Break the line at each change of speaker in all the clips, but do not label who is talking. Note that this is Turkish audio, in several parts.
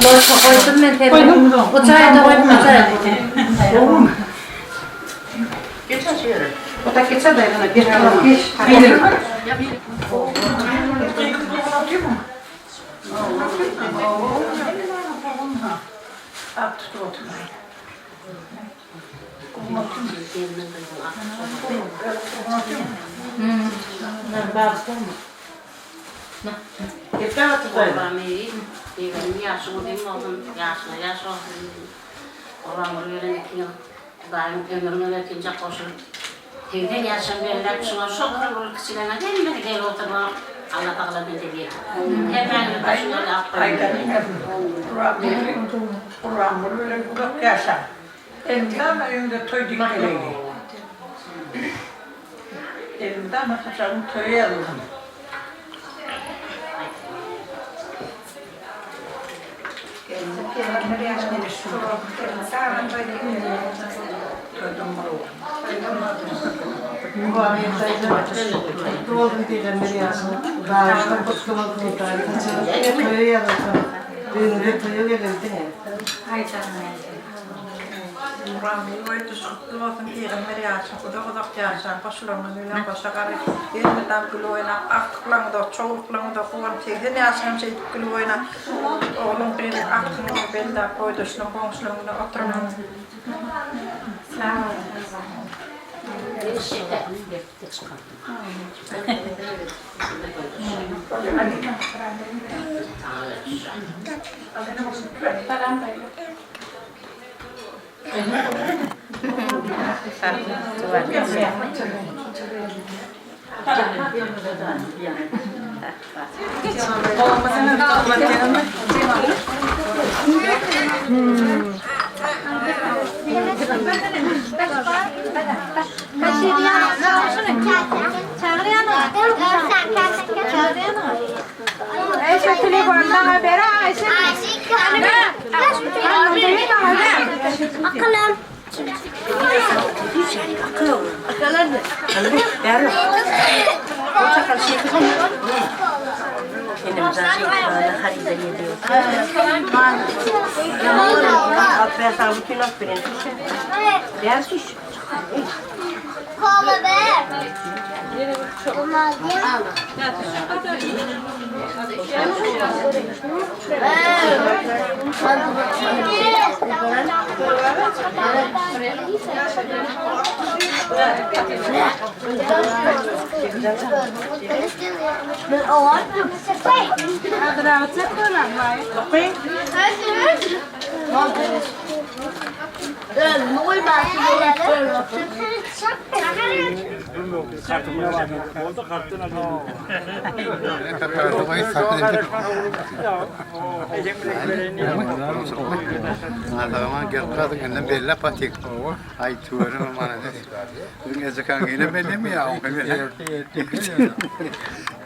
Boşa koydum ben telefonu. O çayı da koydum o çayı. Doğru mu?
Geç açıyorum.
O da geçer de bana bir taraf geç. Bilir.
Yeter artık böyle. Benim yaşımı benim oğlum yaşına yaş olsun. Oğlanları öğrenirken daim ömrümü öğretince koşup teyden yaşam verirler şuna çok kırılır kişilerine gelmedi gel oturma Allah Teala beni de bir. Hemen başına öyle attırıyor.
Kur'an böyle yaşa. Elimden önünde toy dikkeleydi. Elimden kaçarım toyu alırım.
Doğru peygamber yazın. Bağışta kutlumak kurtardı. Köye yazın. Düğünde köye gelirdi.
Kur'an'ı öyle kutlu olsun peygamber yazın. Kudak yazın. Başlarına öyle başlar. Elimden kuluğuna aktıklarında, çoğuklarında kuvan teyden yazın. Kuluğuna oğlum benim aktığını ben de koyduşum. Komşularına oturmam.
Kolla be! Olmaz ya. Men åt sig. Hade det varit lätt för mig? Okej. Mål bara
Adamın gerçekten kendine belli patik. Ay tuğanın manası. Bugün ezkan yine belli mi ya?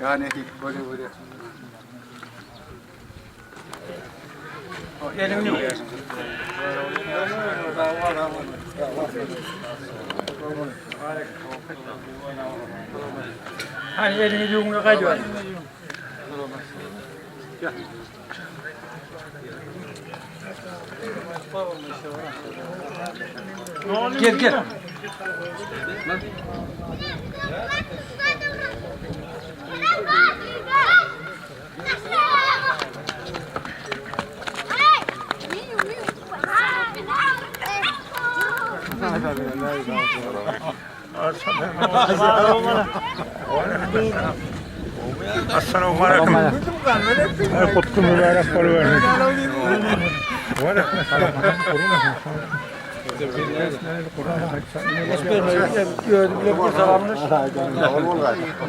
Yani hiç böyle böyle.
Yerim yok. Hani elini yumruğa kayıyor. Gel gel. Assalamualaikum. Kutlu mübarek oluyor. Böyle bir selamlaş.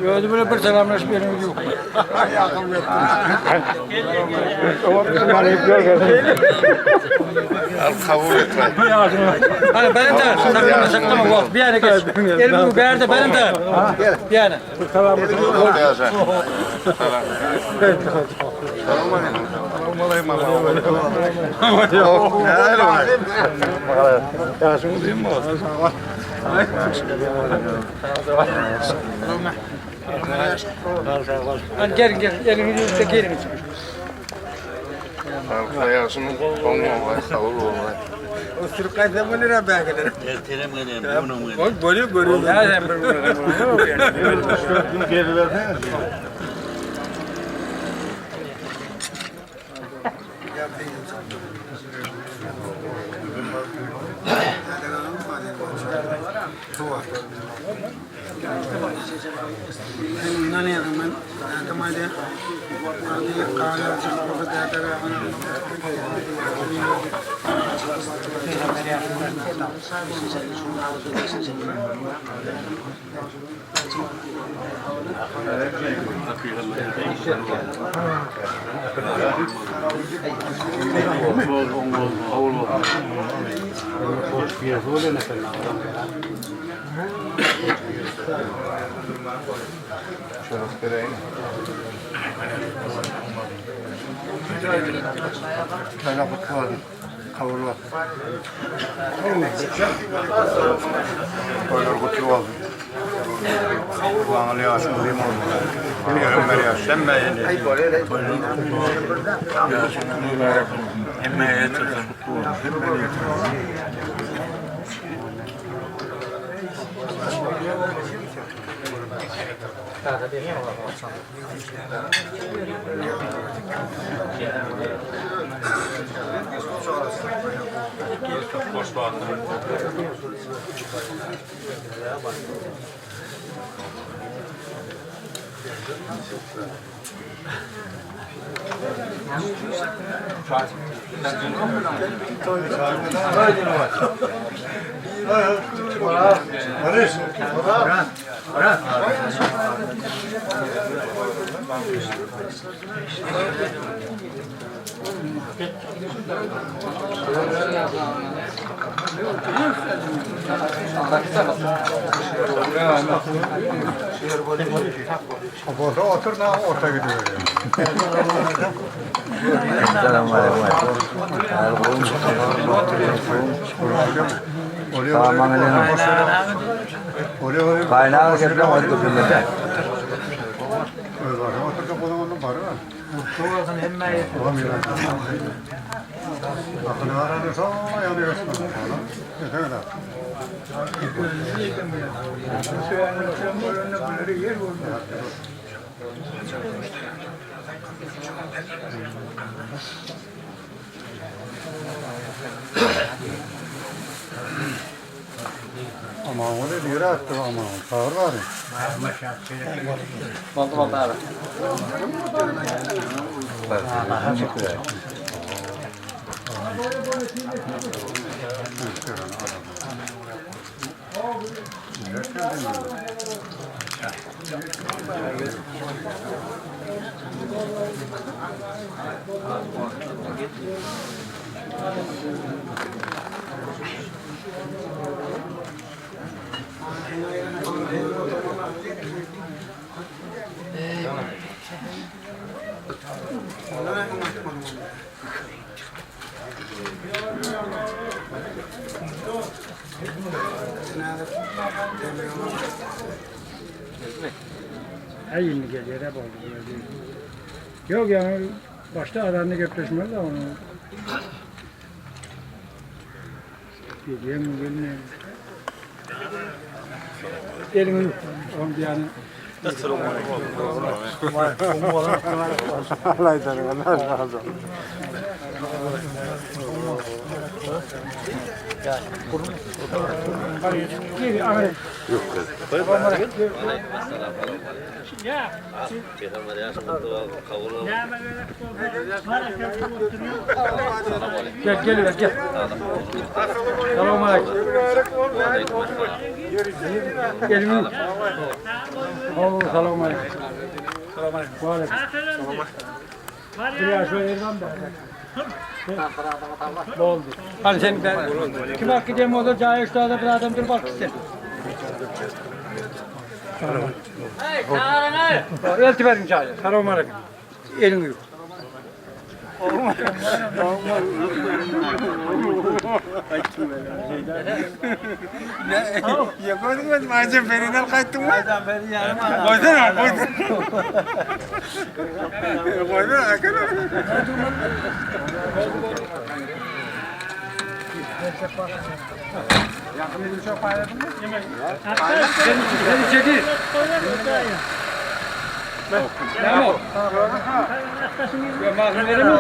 Böyle bir selamlaş benim yok.
Al kabul etme.
Hani benim de saklama bak bir yere geç. Elim bu yerde benim de. Bir yana.
Selam.
Hadi gelin gelin. Elini yüzde gelin.
Sayasını olmamalı, savur olmalı.
O sürkayda mı lira belgeleri?
Terem gene bunu mu?
O böyle. Ya sen bunu
Geri versene. Kaynak bakıyorum. Kavurlar. Koylar bakıyorum. Kulağını yaşım limon. Ömer yaşım ben de. Hem otur da orta gidiyor.
Kaynağı getirdim o tutulmuşlar.
Otur da onun var mı?
Çoğalsın emmeye.
Akıllı aranırsa yanıyorsun. Yeter kadar. Ama onu bir yere attı ama sağır var ya.
Balta abi.
Aynı geliyor hep oldu. Yok yani başta aranını götürmez de onu. Geliyor mu gelmiyor. Elini on yani.
Allah ederim. Allah razı olsun.
Gel. Selamun aleyküm. Gelin. Allah selamun aleyküm. Selamun aleyküm. Buraya şöyle yerden de. Oldu. Hani sen ben kim hak edeyim o da cahil üstada bir adamdır bak işte. Hey, çağırın hey. Elti verin cahil. Selamun aleyküm. Elini yuk.
يقول ما جنبني القيت
ما جنبني يعني ما
غودنا كده
Ya kami bisa payah tu.
Jadi çekil. Tamam. Ya mahrum verir mi?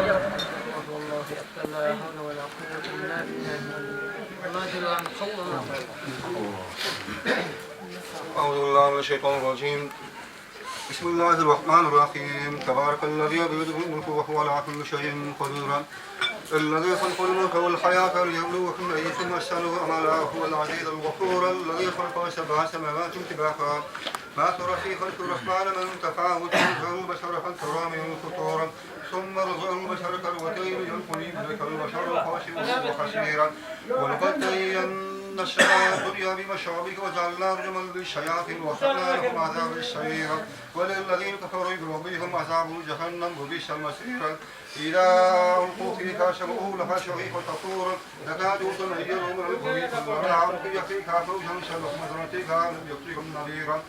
أعوذ بالله من الشيطان الرجيم. بسم الله الرحمن الرحيم. تبارك الذي بيده الملك وهو على كل شيء قدير. الذي خلق الموت والحياة ليبلوكم أيكم أحسن عملا هو العزيز الغفور الذي خلق سبع سماوات طباقا ما ترى في خلق الرحمن من تفاوت يرجع البشر هل ترى من فطور ثم رجع البشر كالوتين ينقلب لك البشر خاشعا وخسيرا ولقد زينا السماء الدنيا بمشابك وجعلنا رجما للشياطين وخلقنا لهم عذاب السعير وللذين كفروا بربهم عذاب جهنم وبئس المصير إذا ألقوا فيها سمعوا لها شهيقا تفور تكاد تميز من الخبيث والمنع ألقي فيها فوجا شبه مزرتها لم يأتكم نذيرا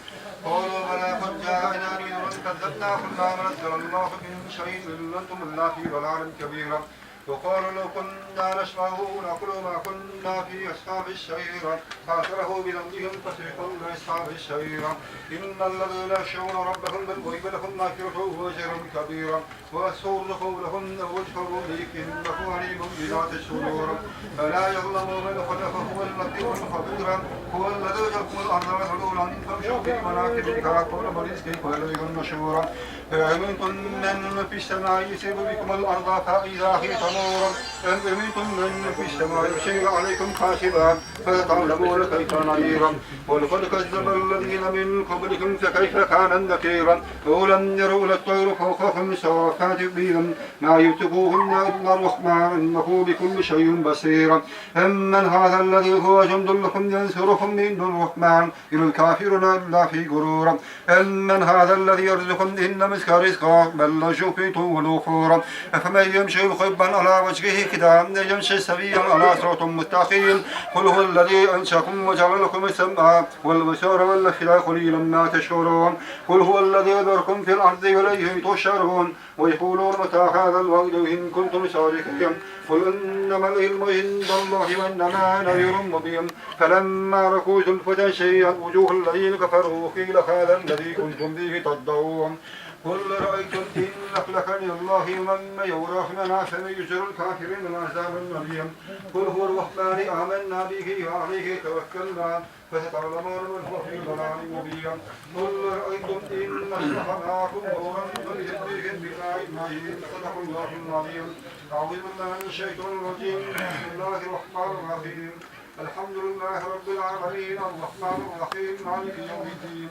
قالوا بلى قد جاءنا نذير كذبنا قلنا ما نزل الله من شيء إن أنتم إلا في ضلال كبير وقالوا لو كنا نسمع نقول ما كنا في أصحاب السعير فاعترفوا بذنبهم فسيقوا لأصحاب السعير إن الذين يخشون ربهم بالغيب لهم مغفرة وأجر كبير وأسرهم لهم وجه ذيك إنه عليم بذات الصدور فلا يظلم من خلق هو اللطيف الخبير هو الذي يلقم الأرض ذلولا فامشوا في مناكبها كل رزقك وإليه النشور فأمنتم من في السماء يسير بكم الأرض فإذا هي تمور أم أمنتم من في السماء يرسل عليكم حاسبا فتعلمون كيف نذير ولقد كذب الذين من قبلكم فكيف كان نكير ولم يروا الطير فوقهم صافات بهم ما يمسكوهن إلا الرحمن إنه بكل شيء بصير أمن هذا الذي هو جند لكم ينصركم من دون الرحمن إن الكافرون إلا في غرور أمن هذا الذي يرزقكم إن مسك رزقا بل لجوا في طول وخور أفمن يمشي مخبا على وجهه كذا يمشي سويا على صراط مستقيم قل هو الذي أنشأكم وجعل لكم السمع والبصر والأفئدة قليلا ما تشعرون قل هو الذي يذركم في الأرض وإليه تحشرون ويقولون متى هذا الوعد إن كنتم صادقين قل إنما العلم عند الله وإنما نذير مبين فلما رأوا زلفة سيئت وجوه الذين كفروا قيل هذا الذي كنتم به تدعون قل رأيتم إن أخلقني الله ومن يوراه منع فميجر الكافرين العذاب الأليم قل هو الرحمن آمنا به وعليه توكلنا فستعلمون من هو في ضلال مبين قل رأيتم إن أصبح معكم نورا فليهديهم بماء مهين صدق الله العظيم أعوذ بالله من الشيطان الرجيم بسم الله الرحمن الرحيم الحمد لله رب العالمين الرحمن الرحيم مالك يوم الدين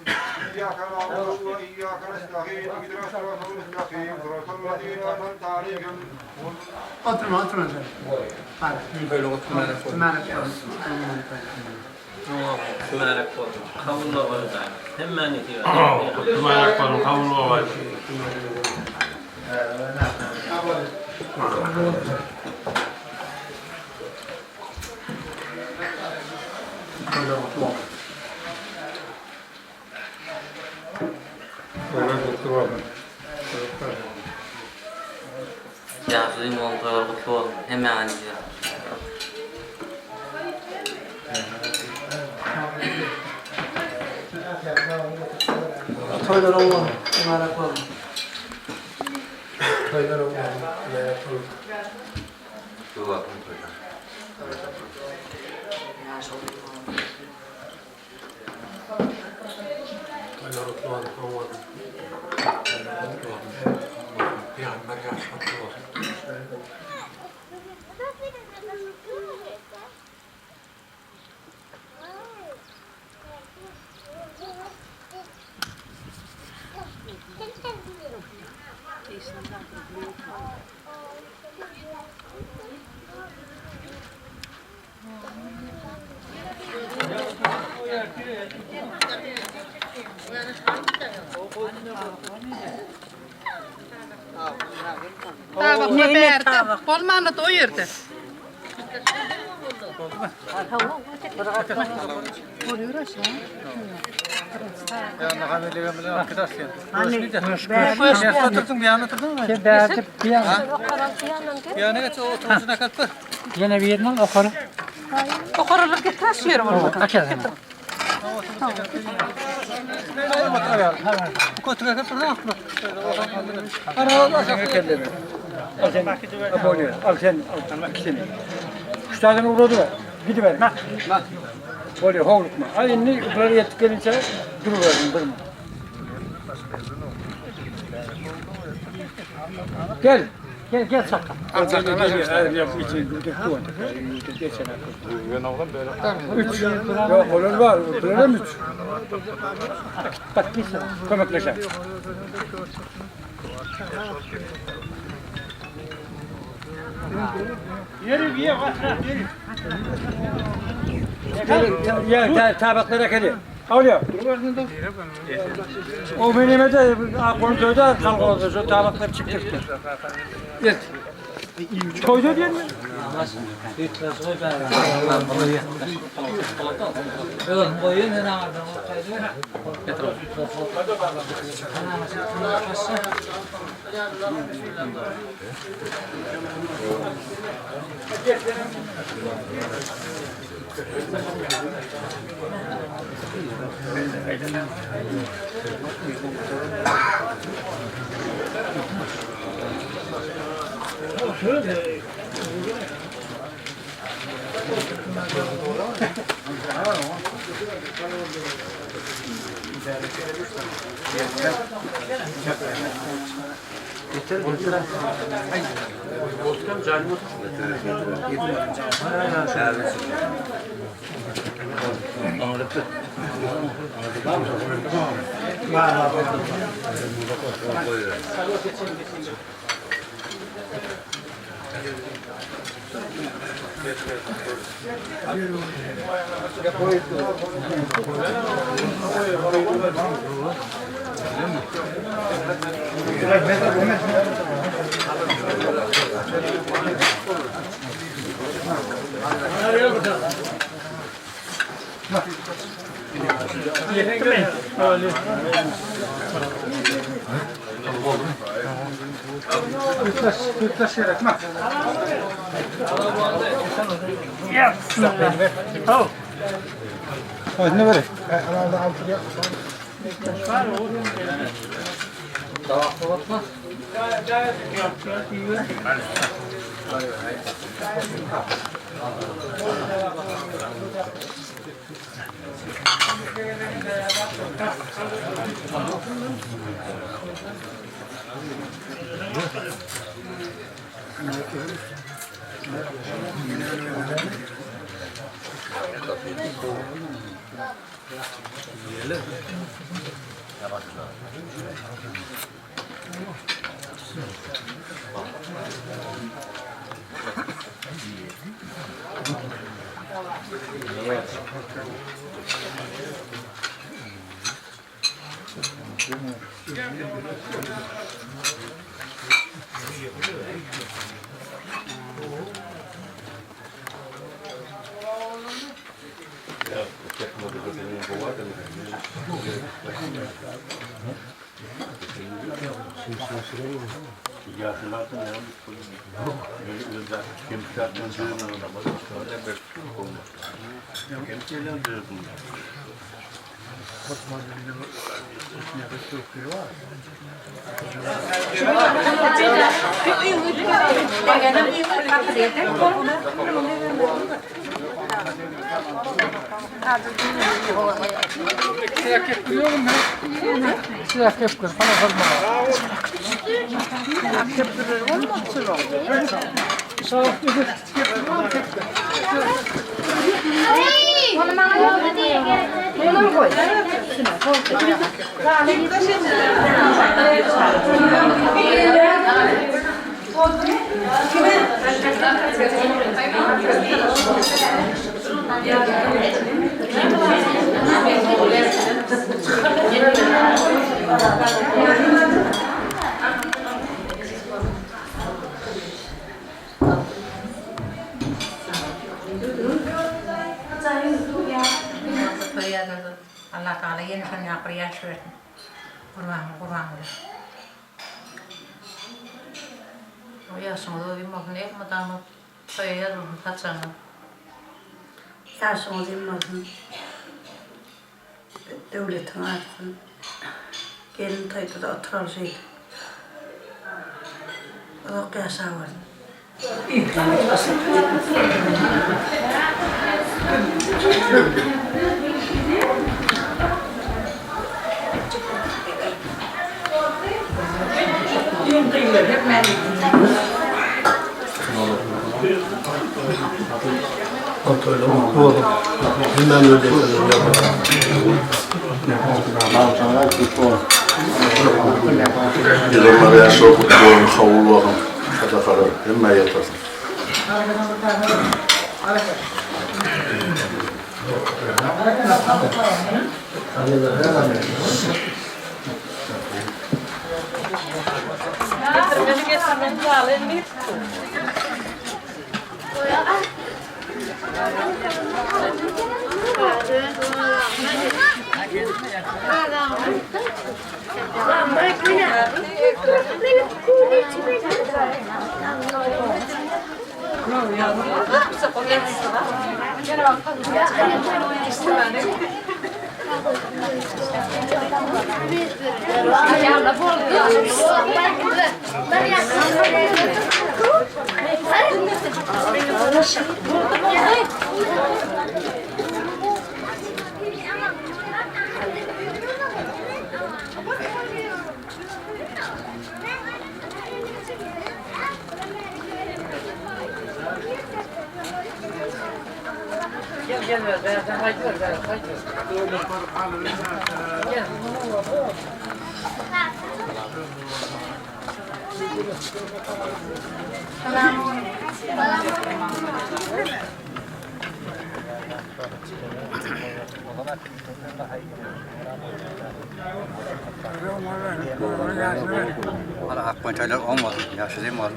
إياك نعبد وإياك نستعين اهدنا الصراط المستقيم صراط الذين أنعمت عليهم
야수인 원고하고 또 해명하는 게
토이더러워 말하고 토이더러워
그거
아,
Tabakta berdi. Bolmanı doyurdu.
Yani hamile bilen arkadaş yani.
Oturdun
bir yana oturdun mu?
Berdi bir yana.
Bir yana geç oturuşuna kalktı.
Yine bir yerden okarım.
Okarılır ki taşıyorum onu.
Açalım.
Bu kotuğa kalktı ne yaptı? Aralar aşağı kendini.
Al sen. Abone. Al sen. Al ikisini. Şu tane uğradı ver. Gidiver. Böyle hovlukma. Aynı buraya yettik gelince duruverdim durma. Gel. Gel sakın. Gel. Yok için duvar. Geçen ben oğlum böyle. 3. Yok olur var. Böyle mi 3? Bak bir sana. Kömekleşelim. Yürü bir bak. Ya tabaklara gel. Alıyor. O benim de kontrolde kalkıyor. Şu tabaklar çıktı. Evet. Koydu diye mi? Tutaşarak mı? Ya. Oh. Hadi ne böyle? Herhalde altıya.
Tamam, kapatma.
Allah Teala yeni sen yapır yaş versin. Kurban. O yaşımda o bir mahne yapmadan toya yazıldım kaçanı. Yaşımda bilmezdim. Devletin artsın. Gelin tayda da oturalıydı. O yaşa vardı.
Kontrolü mutlu olun. Bilmem öyle İlonları yaşa okuttu olun, havlu olun. Hadi kadar, hemen yatasın.
Hala akbançaylar olmadı. Yaşlıyım var.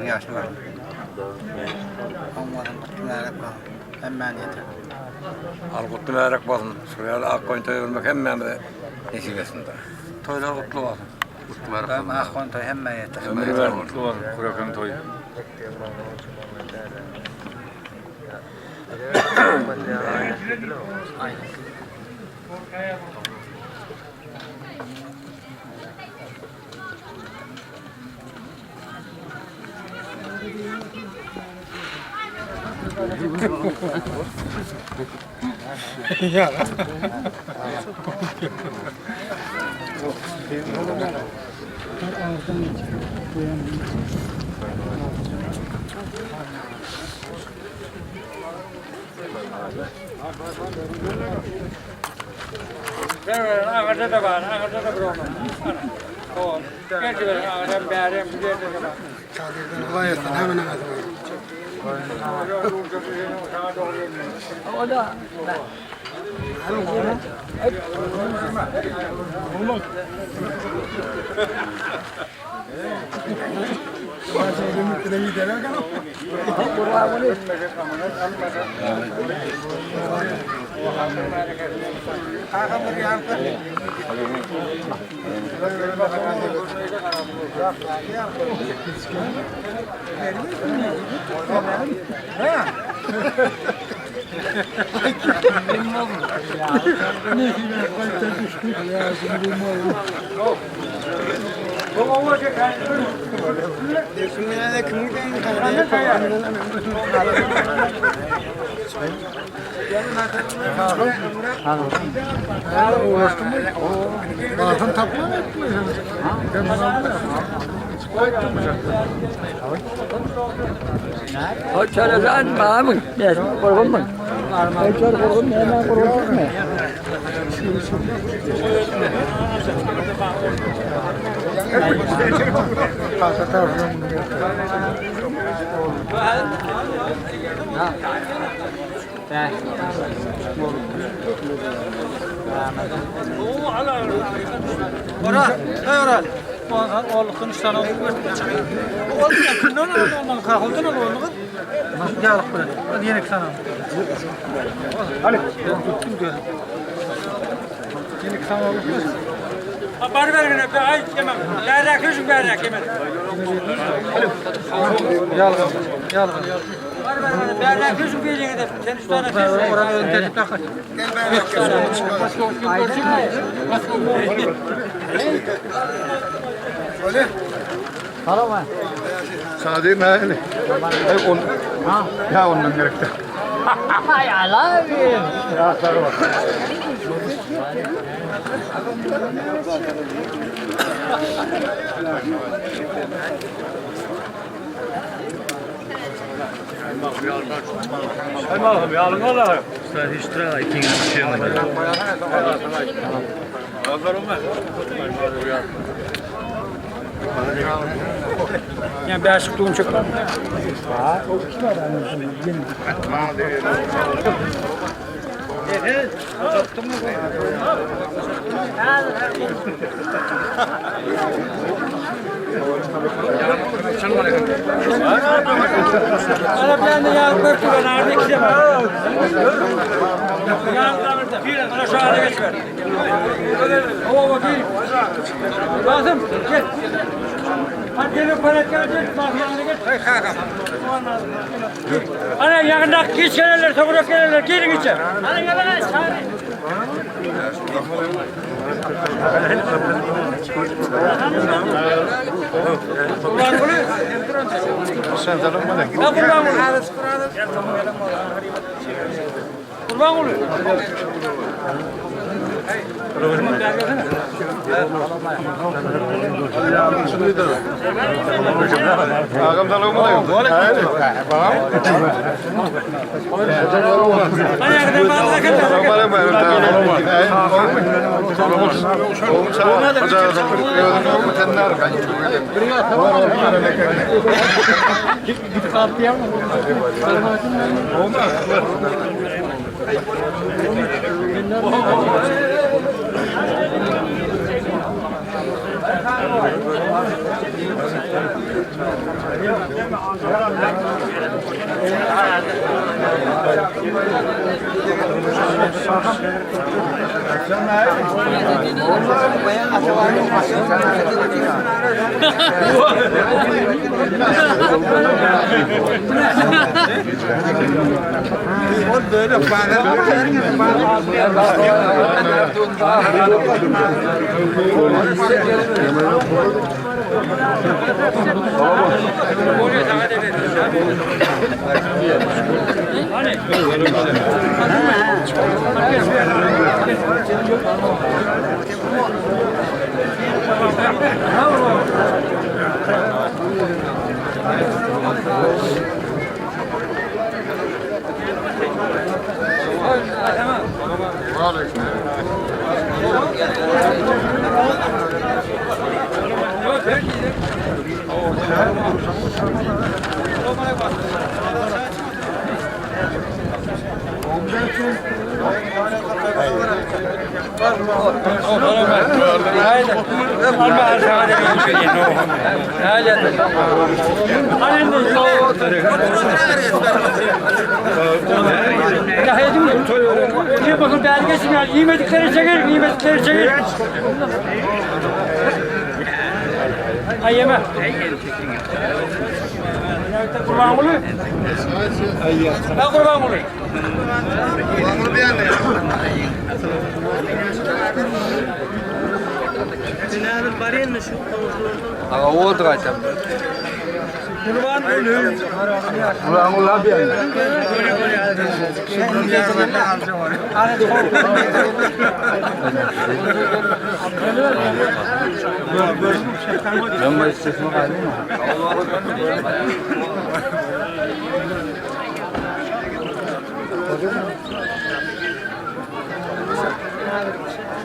Yaşlı var. Olmadı. Merak var. Hemen yeter.
Al kutlu merak basın. Şuraya akbançayı ölmek hemen de nesip etsin de.
Toylar kutlu var.
Kutlu merak
Ben
basın.
akbançayı hemen yeter.
Ömrü ver kutlu var. Kurakan toyu.
Ya. Ver, ağaca da var, ağaca da bırakma. O, gerçi ver, ağaca bärem, bu yerde de var.
Kolay gelsin. Hemen hemen.
O da. Çarezan mı? Yes, korkun mu? Çar korkun ne? Ben korkun ne? Ora, ora. Oğlum kınıştan oldu. Oğlum kınından oldu. Kalktın mı oğlum? Nasıl geldik buraya? Hadi yenek sana. Hadi. Yeni kısa olur. Haber verin hep. Ay yemem. Berrak yüzüm berrak yemem. Yalın. Haber verin. Berrak yüzüm bir yere de. Sen üç tane sen. Oraya öntelik takar. Gel
Öyle.
Tamam mı?
Sade mi öyle? Ya onun gerekti.
Hay Allah.
Ya sarı bak.
Allah'ım ya Allah'ım.
Sen hiç tıra ikinci bir şey mi?
Yani bir aşıklığım çok var. Arabalarını yağlı koyup nerede gideceğim? Bana şu hale geç ver. Hava bakayım. Lazım. Gel. Hadi gelin palet gelecek. Mahmiyana geç. Ana yakında geç gelirler, toprak gelirler. Gelin içe. Ana gelin içe. Kurban kulu.
Sen de lan bana.
Kurban kulu. Kurban kulu.
Ağam da lan bana. Hayır. Babam.
Ayakta bazı kadar.
Bana mı?
Git kalktı ya. Bakın belgesi geldi. Yemedikleri çekir, yemedikleri çekir. Ay yeme. Kurban kulu. Ben kurban kulu.
Kurban kulu bir yana.
Aga o da kaçam.
Kurban kulu.
Kurban kulu bir yana.
Ben de sesimi kaydım.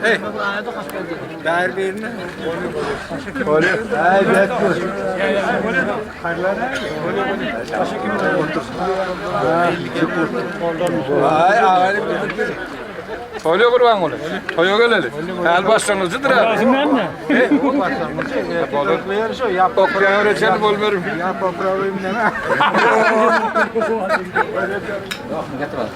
Hey. Değer birine. Öyle. Hey, bekliyor. Ay, ağır bir.
Öyle kurban olur. Toya gelelim. El başlangıcıdır ha.
Lazım ben de.
Balıklı yarışı yap. Okuyan öğreteni bulmuyorum. Yap okurayım deme.
Getir bak.